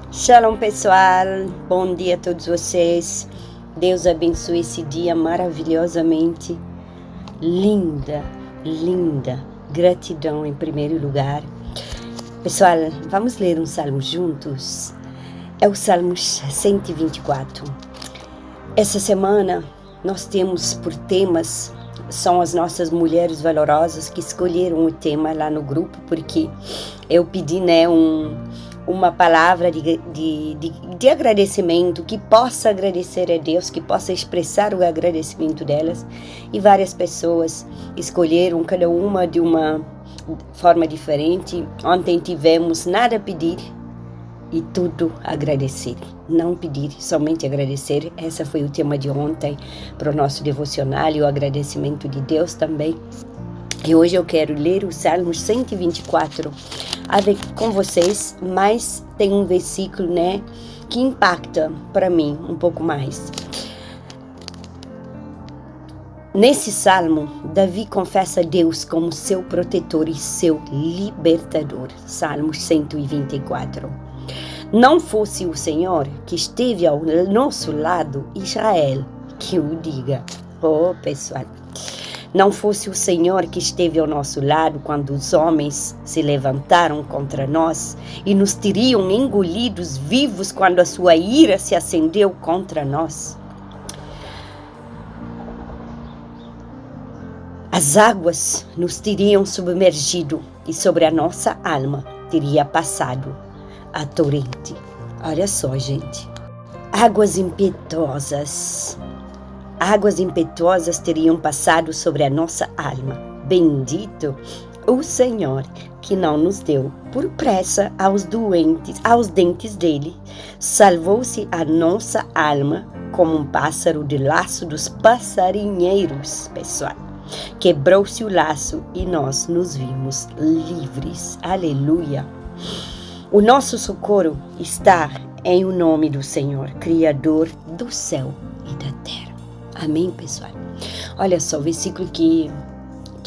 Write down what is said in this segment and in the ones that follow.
Shalom, pessoal. Bom dia a todos vocês. Deus abençoe esse dia maravilhosamente. Linda. Gratidão em primeiro lugar. Pessoal, vamos ler um salmo juntos? É o Salmo 124. Essa semana nós temos por temas, são as nossas mulheres valorosas que escolheram o tema lá no grupo, porque eu pedi, uma palavra de agradecimento, que possa agradecer a Deus, que possa expressar o agradecimento delas, e várias pessoas escolheram, cada uma de uma forma diferente. Ontem tivemos nada a pedir e tudo agradecer, não pedir, somente agradecer. Esse foi o tema de ontem para o nosso devocional, e o agradecimento de Deus também. E hoje eu quero ler o Salmo 124 com vocês, mas tem um versículo, que impacta para mim um pouco mais. Nesse salmo, Davi confessa a Deus como seu protetor e seu libertador. Salmo 124. Não fosse o Senhor que esteve ao nosso lado, Israel, que o diga. Oh, pessoal. Não fosse o Senhor que esteve ao nosso lado quando os homens se levantaram contra nós e nos teriam engolidos vivos quando a sua ira se acendeu contra nós. As águas nos teriam submergido e sobre a nossa alma teria passado a torrente. Olha só, gente. Águas impetuosas teriam passado sobre a nossa alma. Bendito o Senhor, que não nos deu por pressa aos dentes dele. Salvou-se a nossa alma como um pássaro de laço dos passarinheiros, pessoal. Quebrou-se o laço e nós nos vimos livres. Aleluia! O nosso socorro está em o nome do Senhor, Criador do céu e da terra. Amém, pessoal? Olha só, o versículo que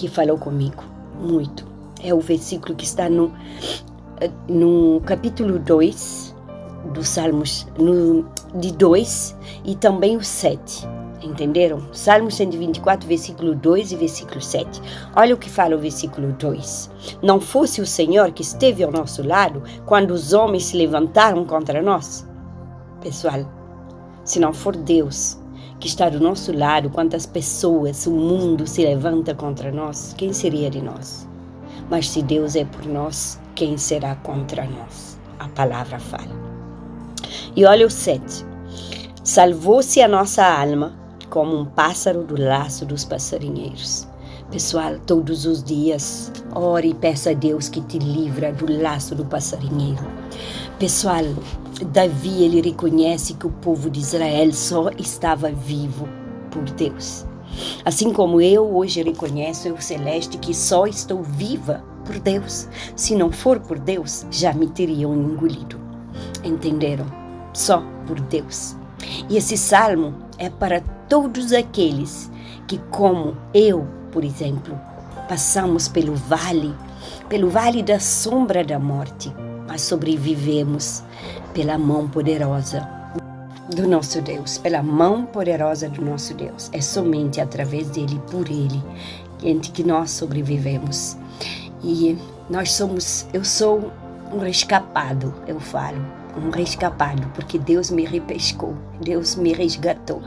falou comigo muito. É o versículo que está no capítulo 2 dos Salmos, de 2 e também o 7. Entenderam? Salmo 124, versículo 2 e versículo 7. Olha o que fala o versículo 2. Não fosse o Senhor que esteve ao nosso lado quando os homens se levantaram contra nós. Pessoal, se não for Deus que está do nosso lado, quantas pessoas, o mundo se levanta contra nós, quem seria de nós? Mas se Deus é por nós, quem será contra nós? A palavra fala. E olha o 7. Salvou-se a nossa alma como um pássaro do laço dos passarinheiros. Pessoal, todos os dias, ore e peça a Deus que te livra do laço do passarinheiro. Pessoal, Davi, ele reconhece que o povo de Israel só estava vivo por Deus. Assim como eu hoje reconheço, eu celeste, que só estou viva por Deus. Se não for por Deus, já me teriam engolido. Entenderam? Só por Deus. E esse salmo é para todos aqueles que, como eu, por exemplo, passamos pelo vale da sombra da morte, mas sobrevivemos pela mão poderosa do nosso Deus, pela mão poderosa do nosso Deus. É somente através dele, por ele, que nós sobrevivemos. E eu sou um rescapado, eu falo, um rescapado, porque Deus me repescou, Deus me resgatou.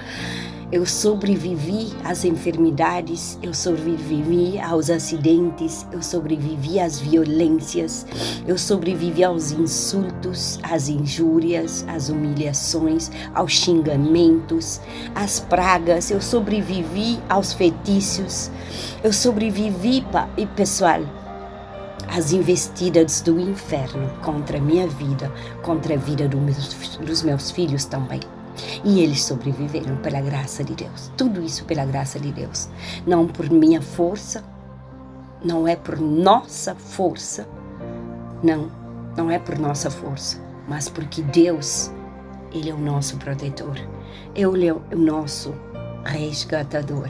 Eu sobrevivi às enfermidades, eu sobrevivi aos acidentes, eu sobrevivi às violências, eu sobrevivi aos insultos, às injúrias, às humilhações, aos xingamentos, às pragas, eu sobrevivi aos feitiços, eu sobrevivi, e pessoal, às investidas do inferno contra a minha vida, contra a vida dos meus filhos também. E eles sobreviveram pela graça de Deus. Tudo isso pela graça de Deus. Não por minha força, não é por nossa força, não é por nossa força, mas porque Deus, ele é o nosso protetor, ele é o nosso resgatador.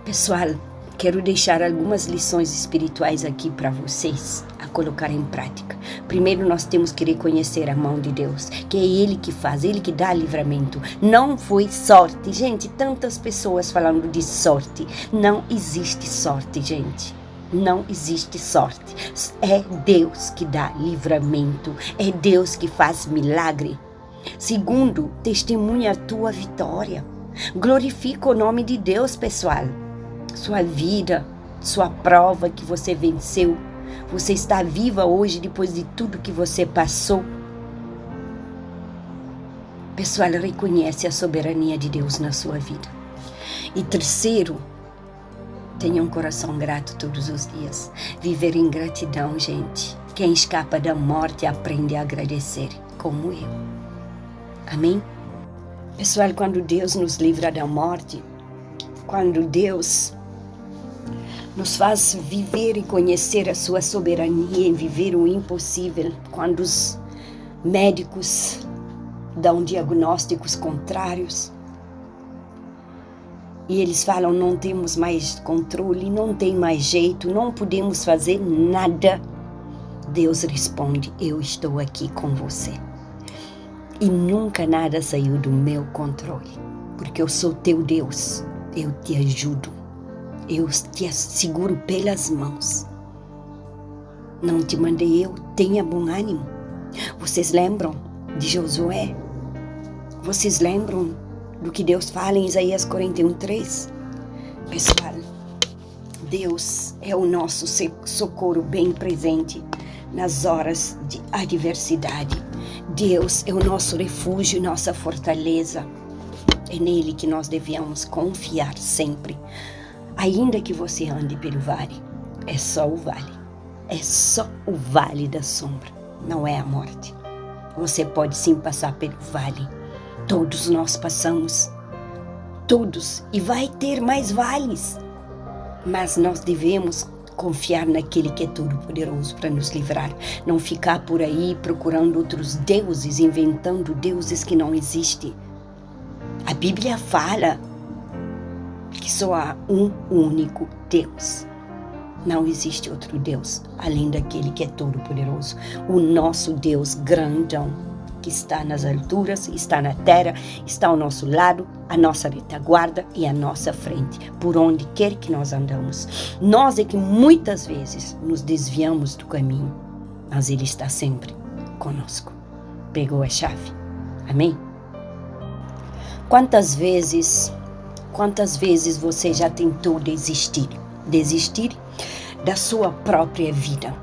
Pessoal, quero deixar algumas lições espirituais aqui para vocês a colocar em prática. Primeiro, nós temos que reconhecer a mão de Deus, que é Ele que faz, Ele que dá livramento. Não foi sorte. Gente, tantas pessoas falando de sorte. Não existe sorte, gente. Não existe sorte. É Deus que dá livramento. É Deus que faz milagre. Segundo, testemunha a tua vitória. Glorifica o nome de Deus, pessoal. Sua vida, sua prova que você venceu. Você está viva hoje depois de tudo que você passou. Pessoal, reconhece a soberania de Deus na sua vida. E terceiro, tenha um coração grato todos os dias. Viver em gratidão, gente. Quem escapa da morte aprende a agradecer, como eu. Amém? Pessoal, quando Deus nos livra da morte, quando Deus nos faz viver e conhecer a sua soberania em viver o impossível, quando os médicos dão diagnósticos contrários e eles falam: não temos mais controle, não tem mais jeito, não podemos fazer nada, Deus responde: eu estou aqui com você. E nunca nada saiu do meu controle, porque eu sou teu Deus, eu te ajudo, eu te seguro pelas mãos. Não te mandei eu, tenha bom ânimo. Vocês lembram de Josué? Vocês lembram do que Deus fala em Isaías 41:3? Pessoal, Deus é o nosso socorro bem presente nas horas de adversidade. Deus é o nosso refúgio e nossa fortaleza. É nele que nós devemos confiar sempre. Ainda que você ande pelo vale, é só o vale. É só o vale da sombra, não é a morte. Você pode sim passar pelo vale. Todos nós passamos. Todos. E vai ter mais vales. Mas nós devemos confiar naquele que é todo poderoso para nos livrar. Não ficar por aí procurando outros deuses, inventando deuses que não existem. A Bíblia fala que só há um único Deus. Não existe outro Deus além daquele que é todo poderoso. O nosso Deus grandão, que está nas alturas, está na terra, está ao nosso lado, a nossa retaguarda e à nossa frente, por onde quer que nós andamos. Nós é que muitas vezes nos desviamos do caminho, mas Ele está sempre conosco. Pegou a chave. Amém? Quantas vezes você já tentou desistir? Desistir da sua própria vida?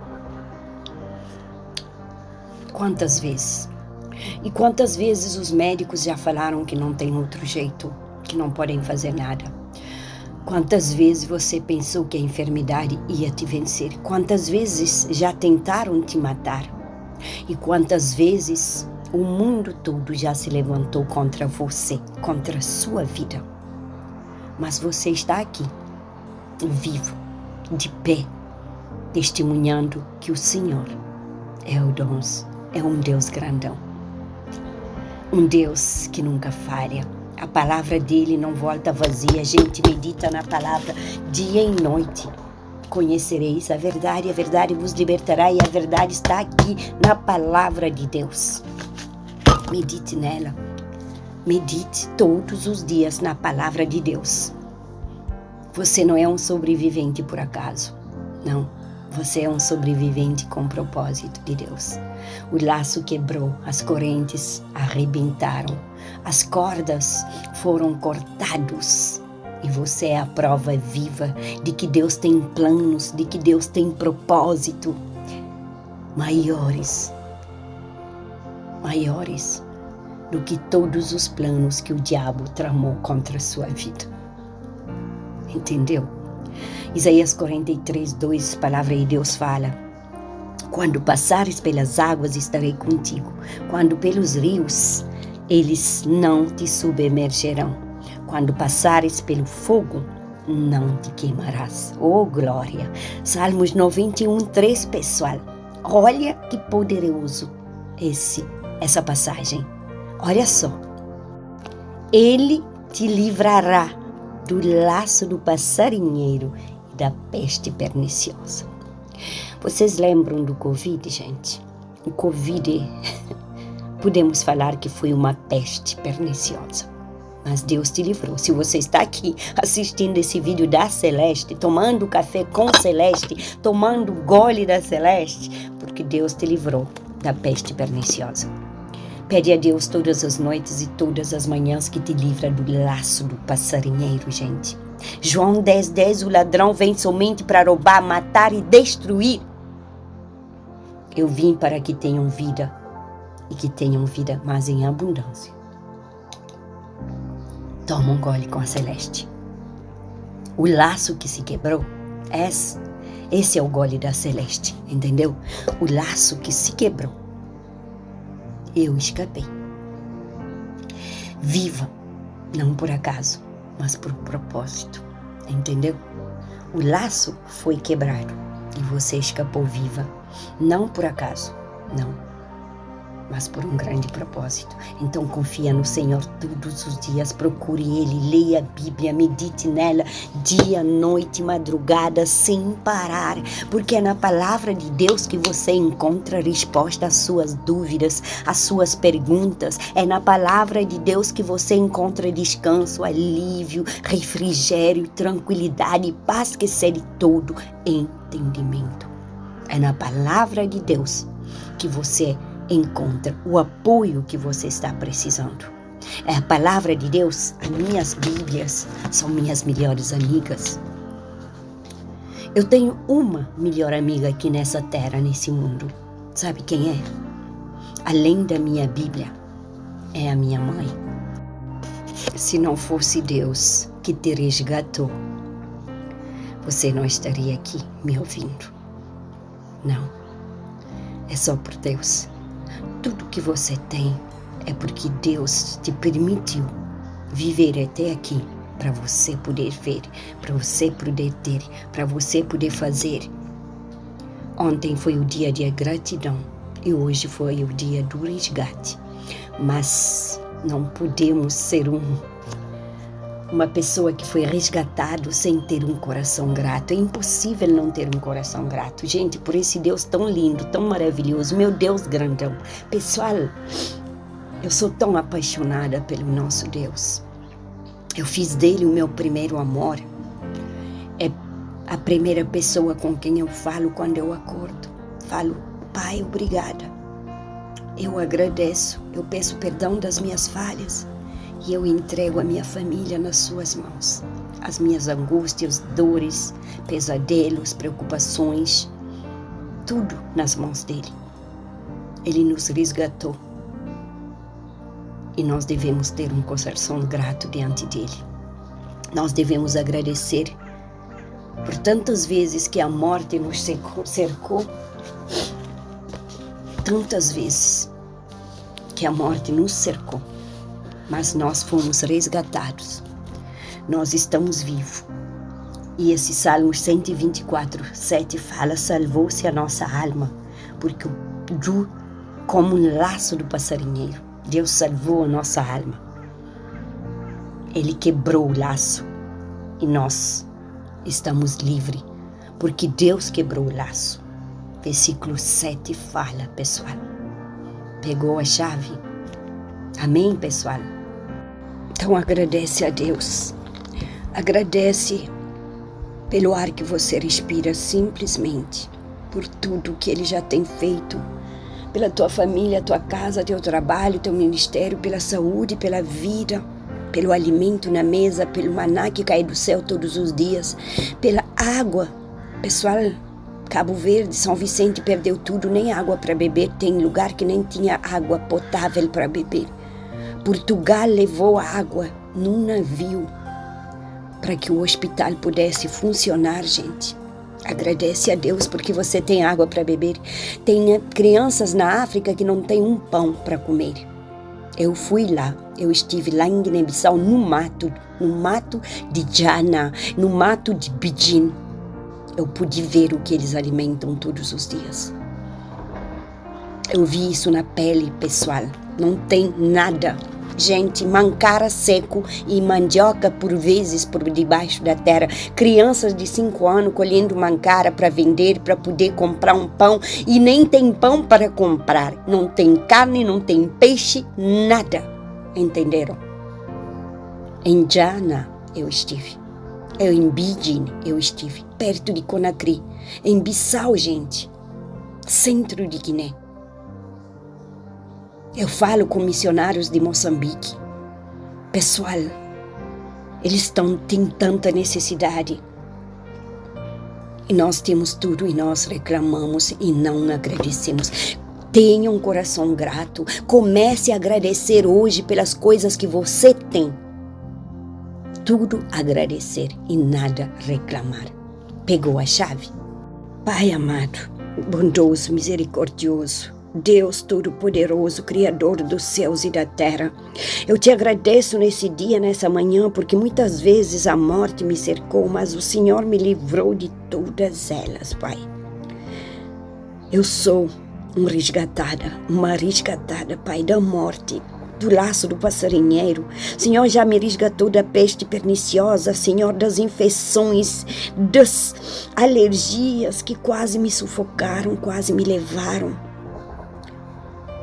Quantas vezes? E quantas vezes os médicos já falaram que não tem outro jeito, que não podem fazer nada? Quantas vezes você pensou que a enfermidade ia te vencer? Quantas vezes já tentaram te matar? E quantas vezes o mundo todo já se levantou contra você, contra a sua vida? Mas você está aqui, vivo, de pé, testemunhando que o Senhor é um Deus grandão. Um Deus que nunca falha. A palavra dele não volta vazia. A gente medita na palavra dia e noite. Conhecereis a verdade vos libertará, e a verdade está aqui na palavra de Deus. Medite nela. Medite todos os dias na palavra de Deus. Você não é um sobrevivente por acaso. Não. Você é um sobrevivente com propósito de Deus. O laço quebrou, as correntes arrebentaram, as cordas foram cortadas. E você é a prova viva de que Deus tem planos, de que Deus tem propósito maiores do que todos os planos que o diabo tramou contra a sua vida. Entendeu? Isaías 43:2, palavra de Deus fala: quando passares pelas águas, estarei contigo. Quando pelos rios, eles não te submergerão. Quando passares pelo fogo, não te queimarás. Oh, glória! Salmos 91:3, pessoal. Olha que poderoso essa passagem. Olha só. Ele te livrará do laço do passarinheiro da peste perniciosa. Vocês lembram do Covid, gente? O Covid, podemos falar que foi uma peste perniciosa. Mas Deus te livrou. Se você está aqui assistindo esse vídeo da Celeste, tomando café com Celeste, tomando gole da Celeste, porque Deus te livrou da peste perniciosa. Pede a Deus todas as noites e todas as manhãs que te livra do laço do passarinheiro, gente. João 10:10, o ladrão vem somente para roubar, matar e destruir. Eu vim para que tenham vida e que tenham vida, mas em abundância. Toma um gole com a Celeste. O laço que se quebrou, esse é o gole da Celeste, entendeu? O laço que se quebrou. Eu escapei. Viva, não por acaso, mas por propósito, entendeu? O laço foi quebrado e você escapou viva, não por acaso, não, mas por um grande propósito. Então confia no Senhor todos os dias, procure Ele, leia a Bíblia, medite nela dia, noite, madrugada, sem parar, porque é na palavra de Deus que você encontra a resposta às suas dúvidas, às suas perguntas. É na palavra de Deus que você encontra descanso, alívio, refrigério, tranquilidade e paz que excede todo entendimento. É na palavra de Deus que você encontra o apoio que você está precisando. É a palavra de Deus, as minhas Bíblias são minhas melhores amigas. Eu tenho uma melhor amiga aqui nessa terra, nesse mundo. Sabe quem é? Além da minha Bíblia, é a minha mãe. Se não fosse Deus que te resgatou, você não estaria aqui me ouvindo. Não, é só por Deus. Tudo que você tem é porque Deus te permitiu viver até aqui para você poder ver, para você poder ter, para você poder fazer. Ontem foi o dia de gratidão e hoje foi o dia do resgate. Mas não podemos ser uma pessoa que foi resgatado sem ter um coração grato. É impossível não ter um coração grato. Gente, por esse Deus tão lindo, tão maravilhoso, meu Deus grandão. Pessoal, eu sou tão apaixonada pelo nosso Deus. Eu fiz dele o meu primeiro amor. É a primeira pessoa com quem eu falo quando eu acordo. Falo, Pai, obrigada. Eu agradeço, eu peço perdão das minhas falhas. E eu entrego a minha família nas suas mãos. As minhas angústias, dores, pesadelos, preocupações, tudo nas mãos dele. Ele nos resgatou. E nós devemos ter um coração grato diante dele. Nós devemos agradecer por tantas vezes que a morte nos cercou, tantas vezes que a morte nos cercou. Mas nós fomos resgatados. Nós estamos vivos. E esse Salmo 124:7 fala, salvou-se a nossa alma, porque como um laço do passarinheiro, Deus salvou a nossa alma. Ele quebrou o laço e nós estamos livres, porque Deus quebrou o laço. Versículo 7 fala, pessoal. Pegou a chave? Amém, pessoal? Então agradece a Deus, agradece pelo ar que você respira simplesmente, por tudo que Ele já tem feito, pela tua família, tua casa, teu trabalho, teu ministério, pela saúde, pela vida, pelo alimento na mesa, pelo maná que cai do céu todos os dias, pela água. Pessoal, Cabo Verde, São Vicente perdeu tudo, nem água para beber, tem lugar que nem tinha água potável para beber. Portugal levou água num navio para que o hospital pudesse funcionar, gente. Agradece a Deus porque você tem água para beber. Tem crianças na África que não têm um pão para comer. Eu fui lá, eu estive lá em Guiné-Bissau, no mato de Jana, no mato de Bijin. Eu pude ver o que eles alimentam todos os dias. Eu vi isso na pele, pessoal. Não tem nada. gente, mancara seco e mandioca por vezes por debaixo da terra. Crianças de 5 anos colhendo mancara para vender, para poder comprar um pão e nem tem pão para comprar. Não tem carne, não tem peixe, nada. Entenderam? Em Jana eu estive. Em Bidjin eu estive, perto de Conakry. Em Bissau, gente, centro de Guiné. Eu falo com missionários de Moçambique. Pessoal, eles têm tanta necessidade. E nós temos tudo e nós reclamamos e não agradecemos. Tenha um coração grato. Comece a agradecer hoje pelas coisas que você tem. Tudo agradecer e nada reclamar. Pegou a chave? Pai amado, bondoso, misericordioso, Deus Todo-Poderoso, Criador dos céus e da terra, eu te agradeço nesse dia, nessa manhã, porque muitas vezes a morte me cercou, mas o Senhor me livrou de todas elas, Pai. Eu sou uma resgatada, Pai, da morte, do laço do passarinheiro. Senhor, já me resgatou da peste perniciosa, Senhor, das infecções, das alergias que quase me sufocaram, quase me levaram.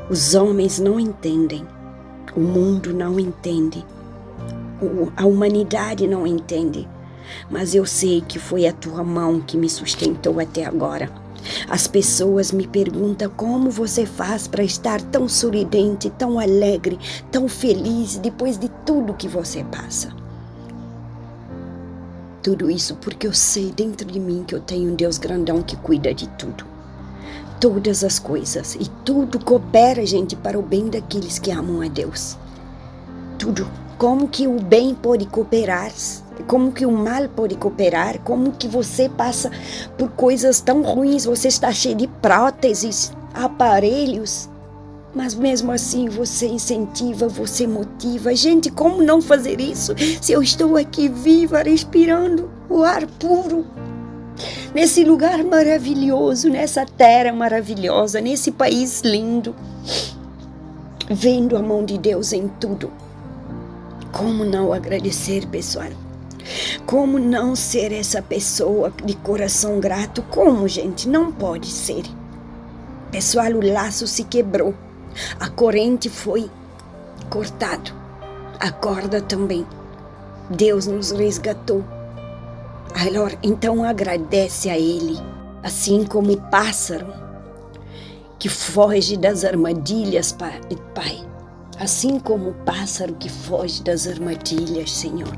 Os homens não entendem, o mundo não entende, a humanidade não entende, mas eu sei que foi a tua mão que me sustentou até agora. As pessoas me perguntam como você faz para estar tão sorridente, tão alegre, tão feliz depois de tudo que você passa. Tudo isso porque eu sei dentro de mim que eu tenho um Deus grandão que cuida de tudo. Todas as coisas, e tudo coopera, gente, para o bem daqueles que amam a Deus. Tudo. Como que o bem pode cooperar? Como que o mal pode cooperar? Como que você passa por coisas tão ruins? Você está cheio de próteses, aparelhos, mas mesmo assim você incentiva, você motiva. Gente, como não fazer isso se eu estou aqui viva, respirando o ar puro? Nesse lugar maravilhoso, nessa terra maravilhosa, nesse país lindo, vendo a mão de Deus em tudo. Como não agradecer, pessoal? Como não ser essa pessoa de coração grato? Como, gente? Não pode ser. Pessoal, o laço se quebrou. A corrente foi cortada. A corda também. Deus nos resgatou. Então agradece a Ele, assim como o pássaro que foge das armadilhas, Pai. Assim como o pássaro que foge das armadilhas, Senhor.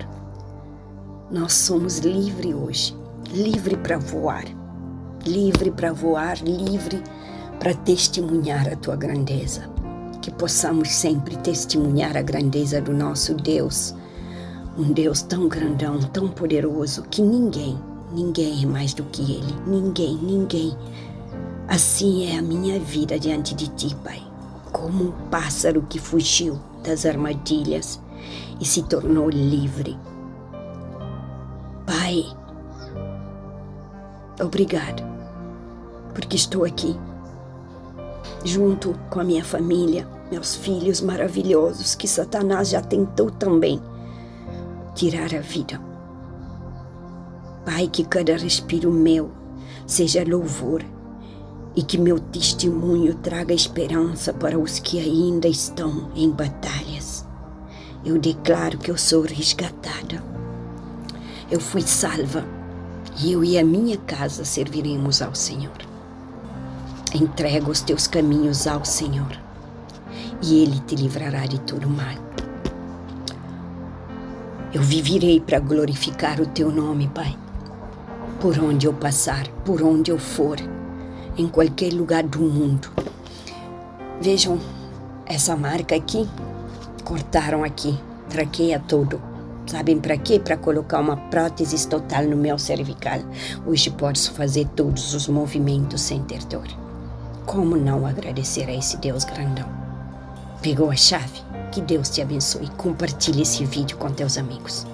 Nós somos livres hoje, livre para voar, livre para testemunhar a Tua grandeza. Que possamos sempre testemunhar a grandeza do nosso Deus. Um Deus tão grandão, tão poderoso, que ninguém é mais do que Ele. Ninguém. Assim é a minha vida diante de Ti, Pai. Como um pássaro que fugiu das armadilhas e se tornou livre. Pai, obrigado, porque estou aqui, junto com a minha família, meus filhos maravilhosos, que Satanás já tentou também tirar a vida. Pai, que cada respiro meu seja louvor e que meu testemunho traga esperança para os que ainda estão em batalhas. Eu declaro que eu sou resgatada. Eu fui salva e eu e a minha casa serviremos ao Senhor. Entrega os teus caminhos ao Senhor e Ele te livrará de todo mal. Eu viverei para glorificar o Teu nome, Pai. Por onde eu passar, por onde eu for, em qualquer lugar do mundo. Vejam essa marca aqui, cortaram aqui, traqueia todo. Sabem para quê? Para colocar uma prótese total no meu cervical. Hoje posso fazer todos os movimentos sem ter dor. Como não agradecer a esse Deus grandão? Pegou a chave? Que Deus te abençoe. Compartilhe esse vídeo com teus amigos.